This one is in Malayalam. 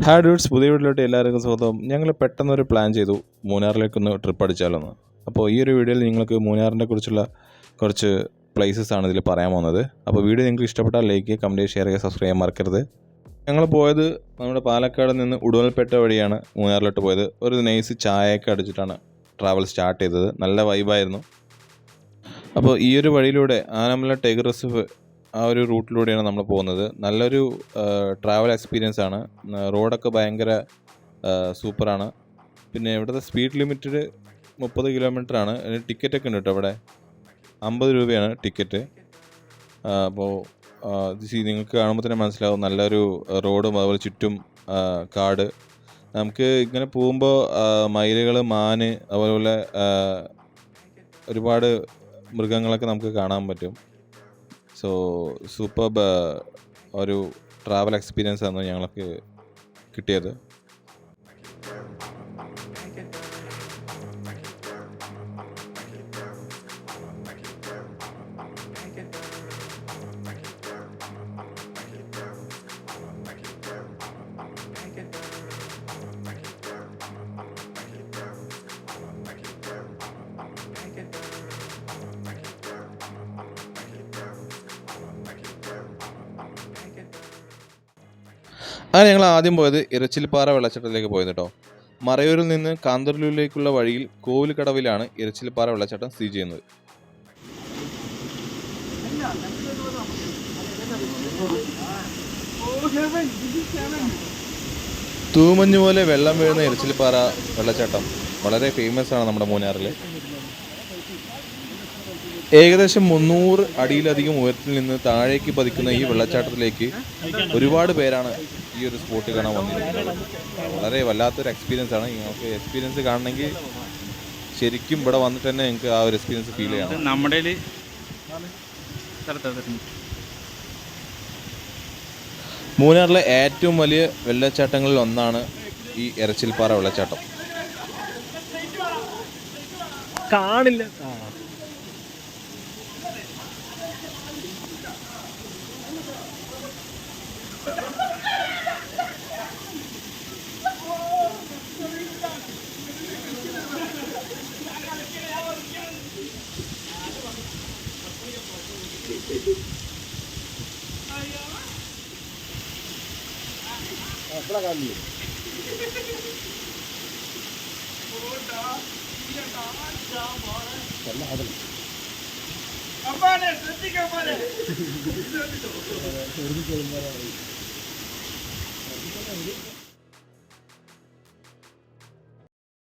ഹായ് ഡ്യൂഡ്സ്, പുതിയ വീട്ടിലോട്ട് എല്ലാവർക്കും സ്വാഗതം. ഞങ്ങൾ പെട്ടെന്നൊരു പ്ലാൻ ചെയ്തു മൂന്നാറിലേക്കൊന്ന് ട്രിപ്പ് അടിച്ചാലോന്ന്. അപ്പോൾ ഈ ഒരു വീഡിയോയിൽ നിങ്ങൾക്ക് മൂന്നാറിനെ കുറിച്ചുള്ള കുറച്ച് പ്ലേസസ് ആണ് ഇതിൽ പറയാൻ പോകുന്നത്. അപ്പോൾ വീഡിയോ നിങ്ങൾക്ക് ഇഷ്ടപ്പെട്ടാൽ ലൈക്ക്, കമൻറ്റ്, ഷെയർ ചെയ്യുക, സബ്സ്ക്രൈബ് ചെയ്യാൻ മറക്കരുത്. ഞങ്ങൾ പോയത് നമ്മുടെ പാലക്കാട് നിന്ന് ഉടുമൽപേട്ട വഴിയാണ് മൂന്നാറിലോട്ട് പോയത്. ഒരു നൈസ് ചായയൊക്കെ അടിച്ചിട്ടാണ് ട്രാവൽ സ്റ്റാർട്ട് ചെയ്തത്. നല്ല വൈബായിരുന്നു. അപ്പോൾ ഈ ഒരു വഴിയിലൂടെ ആനമല ടൈഗർ റിസർവ് ആ ഒരു റൂട്ടിലൂടെയാണ് നമ്മൾ പോകുന്നത്. നല്ലൊരു ട്രാവൽ എക്സ്പീരിയൻസ് ആണ്. റോഡൊക്കെ ഭയങ്കര സൂപ്പറാണ്. പിന്നെ ഇവിടുത്തെ സ്പീഡ് ലിമിറ്റഡ് 30 കിലോമീറ്ററാണ്. ടിക്കറ്റൊക്കെ ഉണ്ട് കേട്ടോ. ഇവിടെ 50 രൂപയാണ് ടിക്കറ്റ്. അപ്പോൾ നിങ്ങൾക്ക് കാണുമ്പോൾ തന്നെ മനസ്സിലാവും, നല്ലൊരു റോഡും അതുപോലെ ചുറ്റും കാട്. നമുക്ക് ഇങ്ങനെ പോകുമ്പോൾ മയിലുകൾ, മാന്, അതുപോലെ ഒരുപാട് മൃഗങ്ങളൊക്കെ നമുക്ക് കാണാൻ പറ്റും. സോ സൂപ്പർബ് ഒരു ട്രാവൽ എക്സ്പീരിയൻസ് ആണ് ഞങ്ങൾക്ക് കിട്ടിയത്. അങ്ങനെ ഞങ്ങൾ ആദ്യം പോയത് ഇരച്ചിൽപ്പാറ വെള്ളച്ചാട്ടത്തിലേക്ക് പോയത് കേട്ടോ. മറയൂരിൽ നിന്ന് കാന്തല്ലൂരിലേക്കുള്ള വഴിയിൽ കോവിൽക്കടവിലാണ് ഇരച്ചിൽപ്പാറ വെള്ളച്ചാട്ടം സ്ഥിതി ചെയ്യുന്നത്. തൂമഞ്ഞു പോലെ വെള്ളം വീഴുന്ന ഇരച്ചിൽപ്പാറ വെള്ളച്ചാട്ടം വളരെ ഫേമസ് ആണ് നമ്മുടെ മൂന്നാറിൽ. ഏകദേശം 300 അടിയിലധികം ഉയരത്തിൽ നിന്ന് താഴേക്ക് പതിക്കുന്ന ഈ വെള്ളച്ചാട്ടത്തിലേക്ക് ഒരുപാട് പേരാണ് ഈ ഒരു സ്പോട്ട് കാണാൻ വന്നിരിക്കുന്നത്. വളരെ വല്ലാത്തൊരു എക്സ്പീരിയൻസ് ആണ്. നിങ്ങൾക്ക് എക്സ്പീരിയൻസ് കാണണമെങ്കിൽ ശരിക്കും ഇവിടെ വന്നിട്ട് തന്നെ നിങ്ങൾക്ക് ആ ഒരു എക്സ്പീരിയൻസ് ഫീൽ ചെയ്യണം. നമ്മുടെ മൂന്നാറിലെ ഏറ്റവും വലിയ വെള്ളച്ചാട്ടങ്ങളിൽ ഒന്നാണ് ഈ ഇരച്ചിൽപ്പാറ വെള്ളച്ചാട്ടം. കാണില്ല.